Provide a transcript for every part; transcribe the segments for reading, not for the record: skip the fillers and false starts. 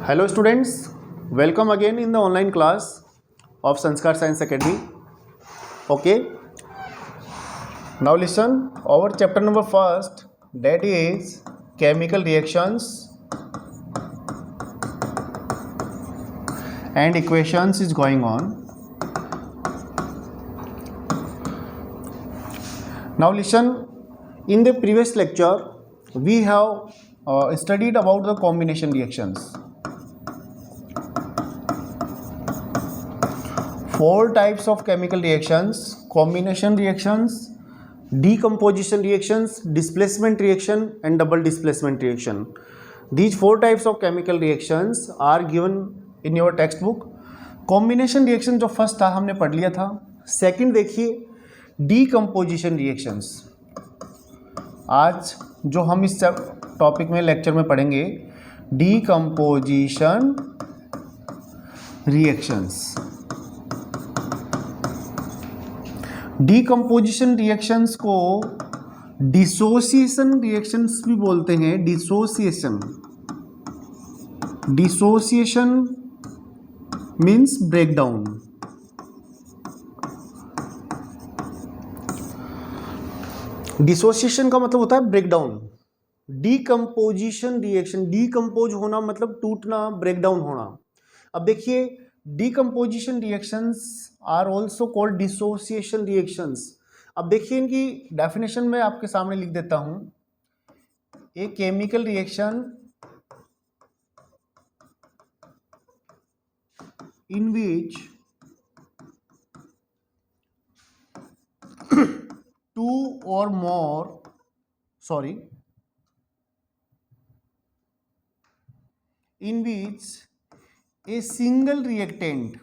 Hello students, welcome again in the online class of Sanskar Science Academy. Okay, now listen our chapter number first, that is chemical reactions and equations is going on. Now listen, in the previous lecture we have studied about the combination reactions. Four types of chemical reactions: combination reactions, decomposition reactions, displacement reaction and double displacement reaction. These four types of chemical reactions are given in your textbook. combination reaction जो first था हमने पढ़ लिया था. Second देखिए decomposition reactions. आज जो हम इस टॉपिक में लेक्चर में पढ़ेंगे decomposition reactions. डिकम्पोजिशन रिएक्शंस को डिसोसिएशन रिएक्शंस भी बोलते हैं. Dissociation means breakdown. डिसोसिएशन का मतलब होता है ब्रेकडाउन. डिकम्पोजिशन रिएक्शन, डिकम्पोज होना मतलब टूटना, ब्रेकडाउन होना. अब देखिए decomposition reactions are also called dissociation reactions. अब देखिए इनकी डेफिनेशन में आपके सामने लिख देता हूं. A chemical reaction in which a single reactant.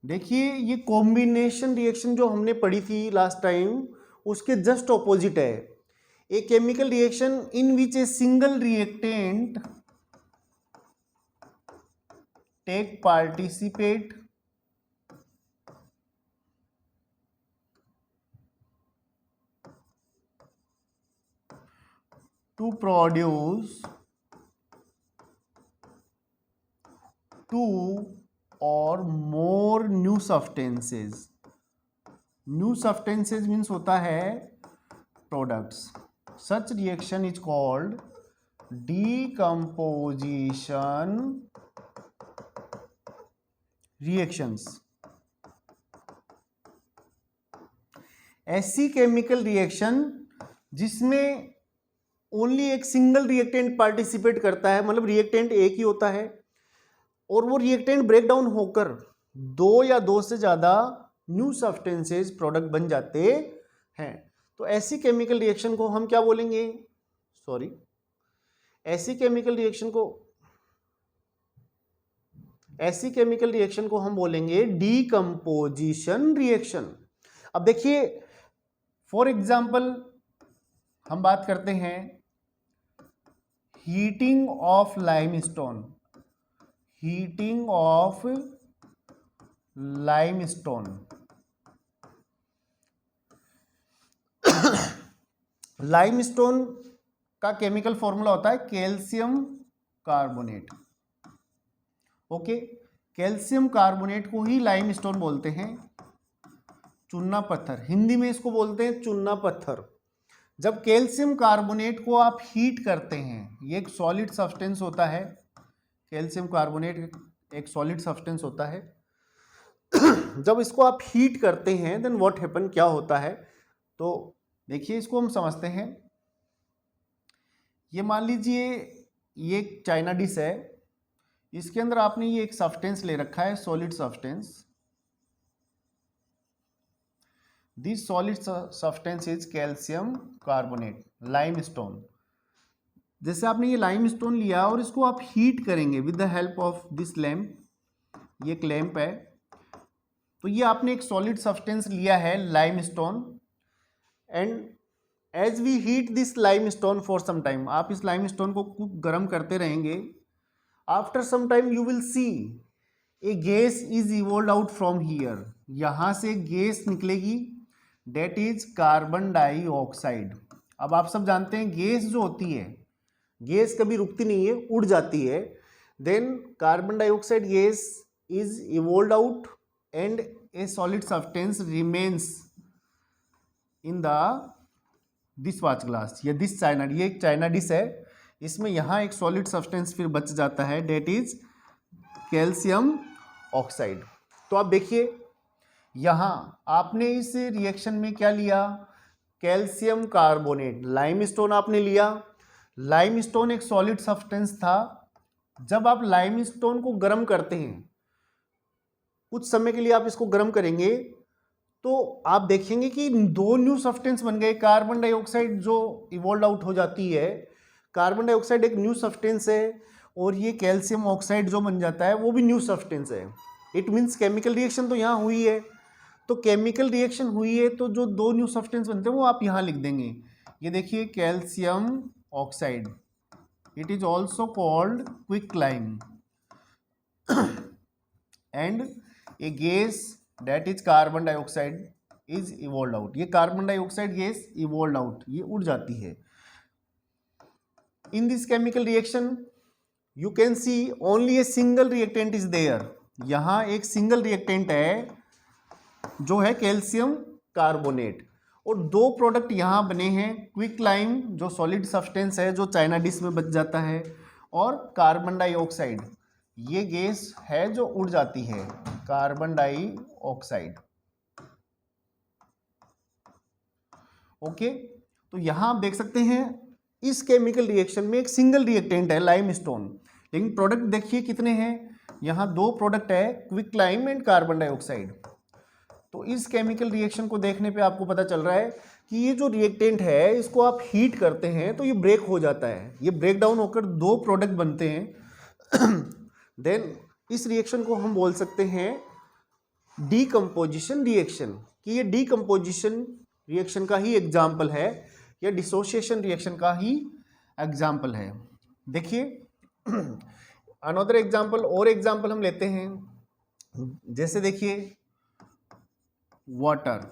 देखिए ये कॉम्बिनेशन रिएक्शन जो हमने पढ़ी थी लास्ट टाइम उसके जस्ट ऑपोजिट है. A chemical reaction in which a single reactant take participate to produce two or more new substances. New substances means होता है products. Such reaction is called decomposition reactions. ऐसी chemical reaction जिसमें only एक single reactant participate करता है, मतलब reactant एक ही होता है और वो रिएक्टेंट ब्रेक डाउन होकर दो या दो से ज़्यादा न्यू सब्सटेंसेस प्रोडक्ट बन जाते हैं. तो ऐसी केमिकल रिएक्शन को हम क्या बोलेंगे? ऐसी केमिकल रिएक्शन को हम बोलेंगे डीकम्पोजिशन रिएक्शन. अब देखिए फॉर एग्जांपल हम बात करते हैं हीटिंग ऑफ लाइमस्टोन. लाइमस्टोन का केमिकल फॉर्मूला होता है calcium carbonate. Okay, calcium carbonate को ही लाइमस्टोन बोलते हैं. चूना पत्थर, हिंदी में इसको बोलते हैं चूना पत्थर. जब कैल्शियम कार्बोनेट को आप हीट करते हैं, ये एक सॉलिड सब्सटेंस होता है. कैल्शियम कार्बोनेट एक सॉलिड सब्सटेंस होता है. जब इसको आप हीट करते हैं देन व्हाट हैपन, क्या होता है? तो देखिए इसको हम समझते हैं. ये मान लीजिए ये एक चाइना डिश है, इसके अंदर आपने ये एक सब्सटेंस ले रखा है, solid substance. This solid substance is calcium carbonate, limestone. जैसे आपने ये लाइमस्टोन लिया और इसको आप हीट करेंगे with the help of this lamp. ये एक लैम्प है. तो ये आपने एक सॉलिड सब्सटेंस लिया है limestone and as we heat this limestone for some time, आप इस लाइमस्टोन को खूब गर्म करते रहेंगे. After some time you will see a gas is evolve out from here. यहाँ से गैस निकलेगी, डेट इज कार्बन डाइऑक्साइड. अब आप सब जानते हैं गैस जो होती है, गैस कभी रुकती नहीं है, उड़ जाती है. then carbon dioxide gas is evolved out and a solid substance remains in the this watch glass या दिस चाइना, ये एक चाइना डिश है, इसमें यहाँ एक सॉलिड सब्सटेंस फिर बच जाता है, डेट इज कैल्शियम ऑक्साइड। तो आप देखिए यहाँ आपने इस रिएक्शन में क्या लिया, कैल्शियम कार्बोनेट, लाइमस्टोन आपने लिया। लाइमस्टोन एक सॉलिड सब्सटेंस था। जब आप लाइमस्टोन को गर्म करते हैं, कुछ समय के लिए आप इसको गर्म करेंगे तो आप देखेंगे कि दो न्यू सब्सटेंस बन गए। कार्बन डाइऑक्साइड जो इवॉल्व आउट हो जाती है, कार्बन डाइऑक्साइड एक न्यू सब्सटेंस है, और ये कैल्शियम ऑक्साइड जो बन जाता है वो भी न्यू सब्सटेंस है। इट मीन्स केमिकल रिएक्शन तो यहाँ हुई है। तो केमिकल रिएक्शन हुई है तो जो दो न्यू सब्सटेंस बनते हैं वो आप यहाँ लिख देंगे। ये देखिए calcium oxide, it is also called quicklime, and A gas that is carbon dioxide is evolved out। ये carbon dioxide gas evolved out, ये उड़ जाती है। in this chemical reaction you can see only a single reactant is there। यहाँ एक single reactant है जो है कैल्शियम कार्बोनेट, और दो प्रोडक्ट यहाँ बने हैं, क्विकलाइम जो सॉलिड सब्सटेंस है जो चाइना डिश में बच जाता है, और कार्बन डाइऑक्साइड ये गैस है जो उड़ जाती है, कार्बन डाइऑक्साइड। ओके, तो यहां आप देख सकते हैं इस केमिकल रिएक्शन में एक सिंगल रिएक्टेंट है लाइमस्टोन, लेकिन प्रोडक्ट देखिए कितने हैं, यहां दो प्रोडक्ट है, क्विकलाइम एंड कार्बन डाइऑक्साइड। तो इस केमिकल रिएक्शन को देखने पे आपको पता चल रहा है कि ये जो रिएक्टेंट है इसको आप हीट करते हैं तो ये ब्रेक हो जाता है, ये ब्रेक डाउन होकर दो प्रोडक्ट बनते हैं। देन इस रिएक्शन को हम बोल सकते हैं डीकम्पोजिशन रिएक्शन, कि ये डीकम्पोजिशन रिएक्शन का ही एग्जाम्पल है या डिसोसिएशन रिएक्शन का ही एग्जाम्पल है। देखिए अनदर एग्जाम्पल, और एग्जाम्पल हम लेते हैं, जैसे देखिए वाटर।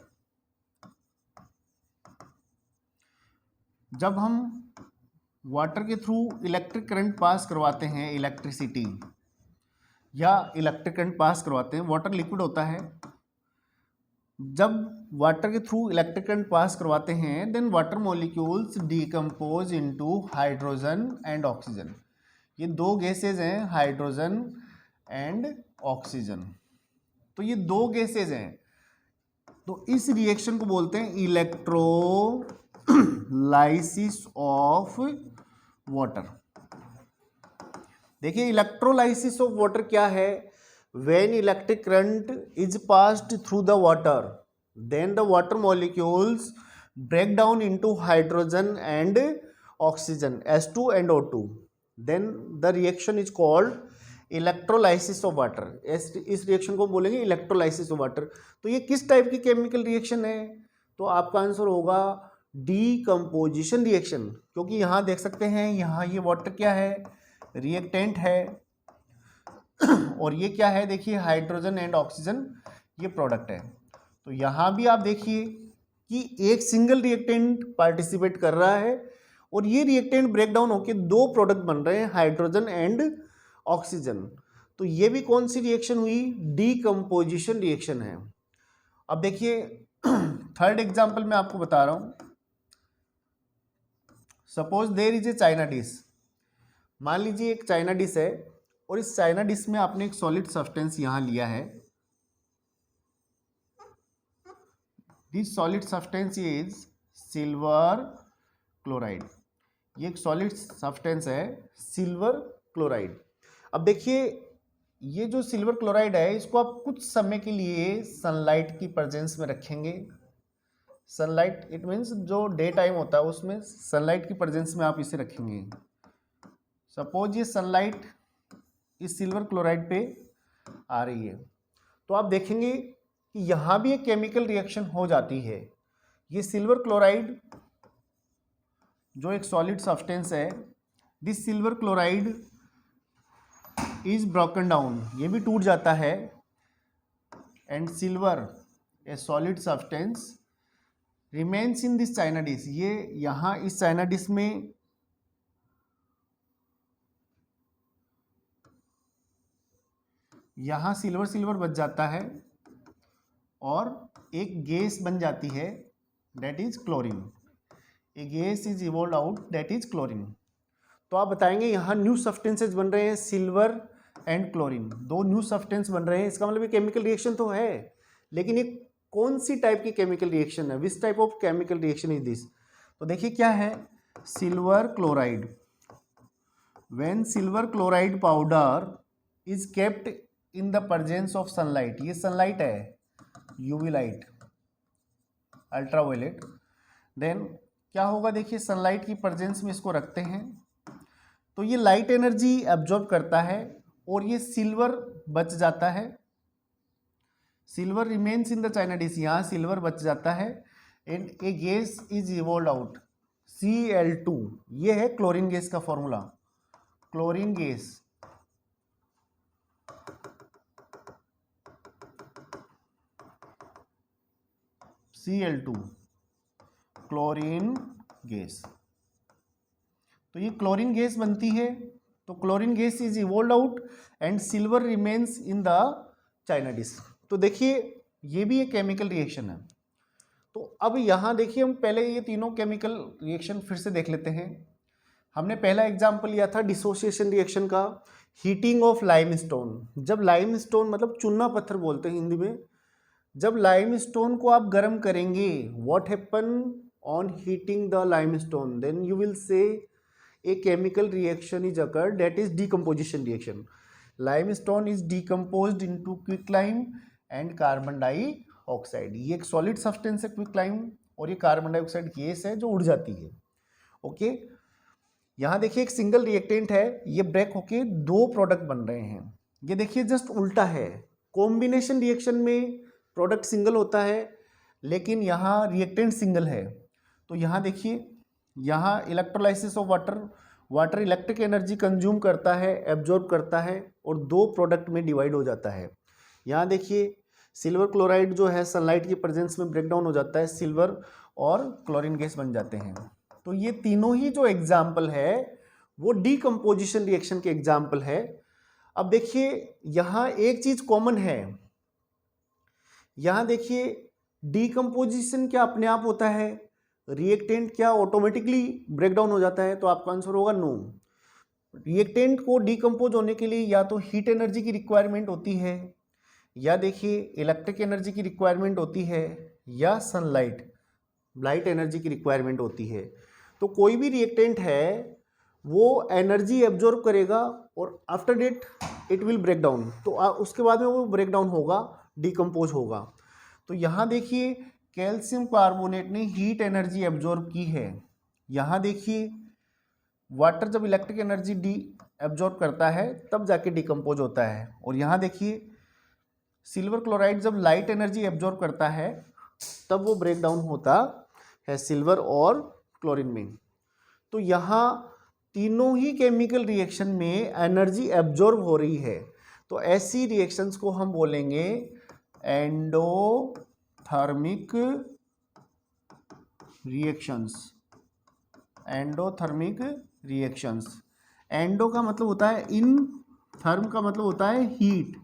जब हम वाटर के थ्रू इलेक्ट्रिक करंट पास करवाते हैं, इलेक्ट्रिसिटी या इलेक्ट्रिक करंट पास करवाते हैं, वाटर लिक्विड होता है, जब वाटर के थ्रू इलेक्ट्रिक करंट पास करवाते हैं then water molecules decompose into hydrogen and oxygen. ये दो गैसेज हैं, हाइड्रोजन एंड ऑक्सीजन। तो ये दो गैसेज हैं, तो इस रिएक्शन को बोलते हैं इलेक्ट्रोलाइसिस ऑफ वाटर। देखिए इलेक्ट्रोलाइसिस ऑफ वाटर क्या है, when electric current is passed through the water then the water molecules break down into hydrogen and oxygen H2 and O2, then the reaction is called electrolysis of water. इस reaction को बोलेंगे electrolysis of water. तो ये किस type की chemical reaction है, तो आपका आंसर होगा डीकम्पोजिशन रिएक्शन, क्योंकि यहाँ देख सकते हैं यहाँ ये वाटर क्या है, रिएक्टेंट है, और ये क्या है देखिए हाइड्रोजन एंड ऑक्सीजन, ये प्रोडक्ट है। तो यहाँ भी आप देखिए कि एक सिंगल रिएक्टेंट पार्टिसिपेट कर रहा है और ये रिएक्टेंट ब्रेक डाउन होकर दो प्रोडक्ट बन रहे हैं, हाइड्रोजन एंड ऑक्सीजन। तो ये भी कौन सी रिएक्शन हुई, डीकम्पोजिशन रिएक्शन है। अब देखिए थर्ड एग्जांपल मैं आपको बता रहा हूं। Suppose there is a China dish. मान लीजिए एक चाइना डिश है और इस चाइना डिश में आपने एक सॉलिड सब्सटेंस यहां लिया है। This solid substance is silver chloride. ये एक सॉलिड सब्सटेंस है सिल्वर क्लोराइड। अब देखिए ये जो सिल्वर क्लोराइड है इसको आप कुछ समय के लिए सनलाइट की प्रेजेंस में रखेंगे। सनलाइट इट मीन्स जो डे टाइम होता है उसमें सनलाइट की प्रेजेंस में आप इसे रखेंगे। सपोज ये सनलाइट इस सिल्वर क्लोराइड पे आ रही है तो आप देखेंगे कि यहाँ भी एक केमिकल रिएक्शन हो जाती है। ये सिल्वर क्लोराइड जो एक सॉलिड सब्सटेंस है, this silver chloride is broken down, ये भी टूट जाता है, and silver A solid substance remains in this China dish. ये यहाँ इस चाइना डिश में यहाँ सिल्वर सिल्वर बच जाता है और एक गैस बन जाती है, that is chlorine. A gas is evolve out, that is chlorine. तो आप बताएंगे यहाँ न्यू सब्सटेंसेज बन रहे हैं, सिल्वर एंड क्लोरीन, दो न्यू सब्सटेंस बन रहे हैं। इसका मतलब ये केमिकल रिएक्शन तो है, लेकिन ये कौन सी टाइप की केमिकल रिएक्शन है, which type of chemical reaction is this. तो देखिए क्या है, silver chloride. When silver chloride powder is kept in the presence of sunlight, ये सनलाइट है, यूवी लाइट, अल्ट्रावायलेट, देन क्या होगा, देखिए सनलाइट की प्रेजेंस में इसको रखते हैं तो ये लाइट एनर्जी एब्जॉर्ब करता है और ये सिल्वर बच जाता है, silver remains in the China dish, यहाँ सिल्वर बच जाता है and A gas is evolve out, Cl2। ये है क्लोरीन गैस का formula, chlorine gas, Cl2, chlorine gas. तो ये क्लोरीन गैस बनती है, तो chlorine gas is evolve out and silver remains in the China dish. तो देखिए ये भी एक केमिकल रिएक्शन है। तो अब यहाँ देखिए हम पहले ये तीनों केमिकल रिएक्शन फिर से देख लेते हैं। हमने पहला एग्जाम्पल लिया था डिसोसिएशन रिएक्शन का, हीटिंग ऑफ लाइमस्टोन। जब लाइमस्टोन मतलब चूना पत्थर बोलते हैं हिंदी में, जब लाइमस्टोन को आप गर्म करेंगे, what happen on heating the limestone, then you will say a chemical reaction is occurred, that is decomposition reaction. Limestone is decomposed into quicklime and carbon dioxide। ये एक सॉलिड सब्सटेंस है क्विकलाइम, और ये carbon dioxide gas है जो उड़ जाती है। ओके, यहाँ देखिए एक सिंगल रिएक्टेंट है, ये ब्रेक होके दो प्रोडक्ट बन रहे हैं। ये देखिए जस्ट उल्टा है, कॉम्बिनेशन रिएक्शन में प्रोडक्ट सिंगल होता है लेकिन यहाँ रिएक्टेंट सिंगल है। तो यहाँ देखिए, यहाँ electrolysis of water, water electric energy consume करता है, एब्जॉर्ब करता है और दो प्रोडक्ट में डिवाइड हो जाता है। यहाँ देखिए सिल्वर क्लोराइड जो है सनलाइट की प्रेजेंस में ब्रेक डाउन हो जाता है, सिल्वर और क्लोरीन गैस बन जाते हैं। तो ये तीनों ही जो एग्जाम्पल है वो डीकम्पोजिशन रिएक्शन के एग्जाम्पल है। अब देखिए यहाँ एक चीज कॉमन है, यहाँ देखिए डीकम्पोजिशन क्या अपने आप होता है, रिएक्टेंट क्या ऑटोमेटिकली ब्रेक डाउन हो जाता है, तो आपका आंसर होगा नो। रिएक्टेंट को डीकम्पोज होने के लिए या तो हीट एनर्जी की रिक्वायरमेंट होती है, या देखिए इलेक्ट्रिक एनर्जी की रिक्वायरमेंट होती है, या सनलाइट लाइट एनर्जी की रिक्वायरमेंट होती है। तो कोई भी रिएक्टेंट है वो एनर्जी एब्जॉर्ब करेगा और after that it will break down, तो उसके बाद में वो ब्रेक डाउन होगा, डीकम्पोज होगा। तो यहाँ देखिए कैल्शियम कार्बोनेट ने हीट एनर्जी एब्जॉर्ब की है। यहाँ देखिए वाटर जब इलेक्ट्रिक एनर्जी एब्जॉर्ब करता है तब जाके डिकम्पोज होता है, और यहाँ देखिए सिल्वर क्लोराइड जब लाइट एनर्जी एब्जॉर्ब करता है तब वो ब्रेक डाउन होता है सिल्वर और क्लोरीन में। तो यहाँ तीनों ही केमिकल रिएक्शन में एनर्जी एब्जॉर्ब हो रही है, तो ऐसी रिएक्शंस को हम बोलेंगे endothermic reactions. Endothermic reactions, endo का मतलब होता है इन, थर्म का मतलब होता है हीट।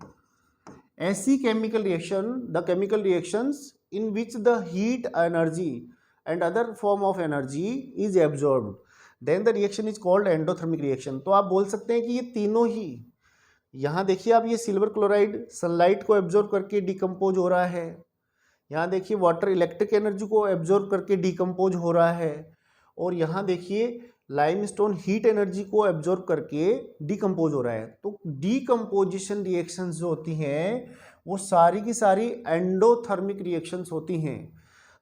ऐसी chemical reaction, the chemical reactions in which the heat energy and other form of energy is absorbed, then the reaction is called endothermic reaction। तो आप बोल सकते हैं कि ये तीनों ही, यहाँ देखिए आप ये सिल्वर क्लोराइड सनलाइट को एब्जॉर्ब करके डिकम्पोज हो रहा है, यहाँ देखिए वाटर इलेक्ट्रिक एनर्जी को एब्जॉर्ब करके डिकम्पोज हो रहा है, और यहाँ देखिए लाइमस्टोन हीट एनर्जी को एब्जॉर्ब करके डिकम्पोज हो रहा है। तो डिकम्पोजिशन रिएक्शंस जो होती हैं वो सारी की सारी एंडोथर्मिक रिएक्शंस होती हैं।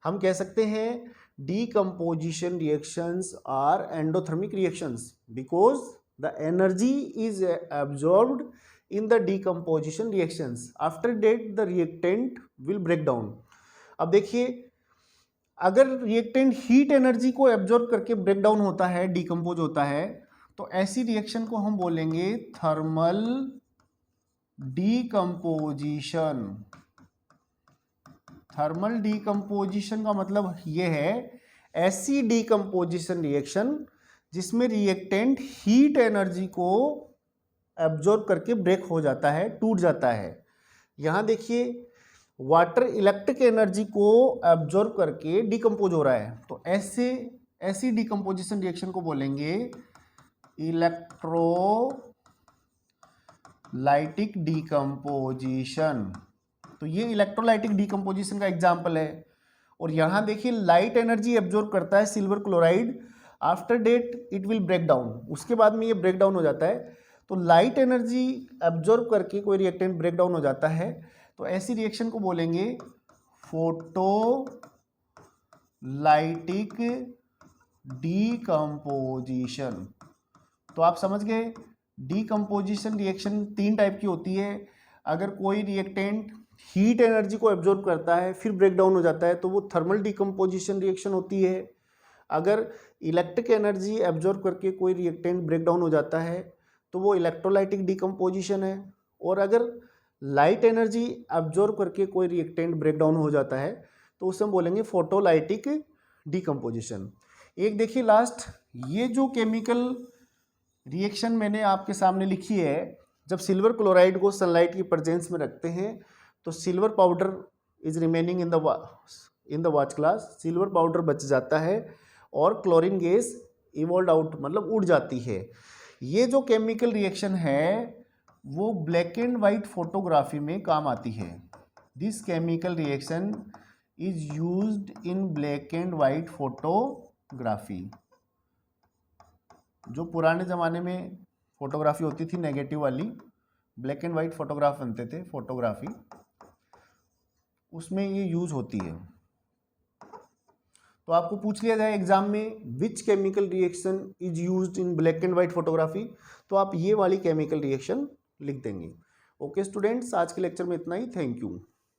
हम कह सकते हैं decomposition reactions are endothermic reactions because the energy is absorbed in the decomposition reactions, after that the reactant will break down. अब देखिए अगर रिएक्टेंट हीट एनर्जी को एब्जॉर्ब करके ब्रेक डाउन होता है, डीकम्पोज होता है, तो ऐसी रिएक्शन को हम बोलेंगे थर्मल डीकम्पोजिशन। थर्मल डीकम्पोजिशन का मतलब ये है ऐसी डीकम्पोजिशन रिएक्शन जिसमें रिएक्टेंट हीट एनर्जी को एब्जॉर्ब करके ब्रेक हो जाता है, टूट जाता है। यहाँ देखिए वाटर इलेक्ट्रिक एनर्जी को एब्जॉर्ब करके डिकम्पोज हो रहा है, तो ऐसी डिकम्पोजिशन रिएक्शन को बोलेंगे इलेक्ट्रोलाइटिक डिकम्पोजिशन। तो ये इलेक्ट्रोलाइटिक डिकम्पोजिशन का एग्जाम्पल है। और यहाँ देखिए लाइट एनर्जी एब्जॉर्ब करता है silver chloride, after that it will break down, उसके बाद में ये ब्रेक डाउन हो जाता है। तो लाइट एनर्जी एब्जॉर्ब करके कोई रिएक्टेंट ब्रेक डाउन हो जाता है, तो ऐसी रिएक्शन को बोलेंगे फोटोलाइटिक डीकम्पोजिशन। तो आप समझ गए डीकम्पोजिशन रिएक्शन 3 टाइप की होती है। अगर कोई रिएक्टेंट हीट एनर्जी को एब्जॉर्ब करता है फिर ब्रेक डाउन हो जाता है तो वो थर्मल डीकम्पोजिशन रिएक्शन होती है। अगर इलेक्ट्रिक एनर्जी एब्जॉर्ब करके कोई रिएक्टेंट ब्रेक डाउन हो जाता है तो वो इलेक्ट्रोलाइटिक डीकम्पोजिशन है। और अगर लाइट एनर्जी एब्जॉर्ब करके कोई रिएक्टेंट ब्रेक डाउन हो जाता है तो उसे हम बोलेंगे फोटोलाइटिक डीकम्पोजिशन। एक देखिए लास्ट, ये जो केमिकल रिएक्शन मैंने आपके सामने लिखी है, जब सिल्वर क्लोराइड को सनलाइट की प्रेजेंस में रखते हैं तो silver powder is remaining in the watch class, silver powder बच जाता है और क्लोरीन गैस इवॉल्व आउट मतलब उड़ जाती है। ये जो केमिकल रिएक्शन है वो ब्लैक एंड वाइट फोटोग्राफी में काम आती है। This chemical reaction is used in black and white photography. जो पुराने ज़माने में फोटोग्राफी होती थी नेगेटिव वाली, ब्लैक एंड वाइट फोटोग्राफ बनते थे फोटोग्राफी, उसमें ये यूज होती है। तो आपको पूछ लिया जाए एग्जाम में which chemical reaction is used in black and white photography, तो आप ये वाली केमिकल रिएक्शन लिख देंगे। ओके स्टूडेंट्स, आज के लेक्चर में इतना ही। Thank you.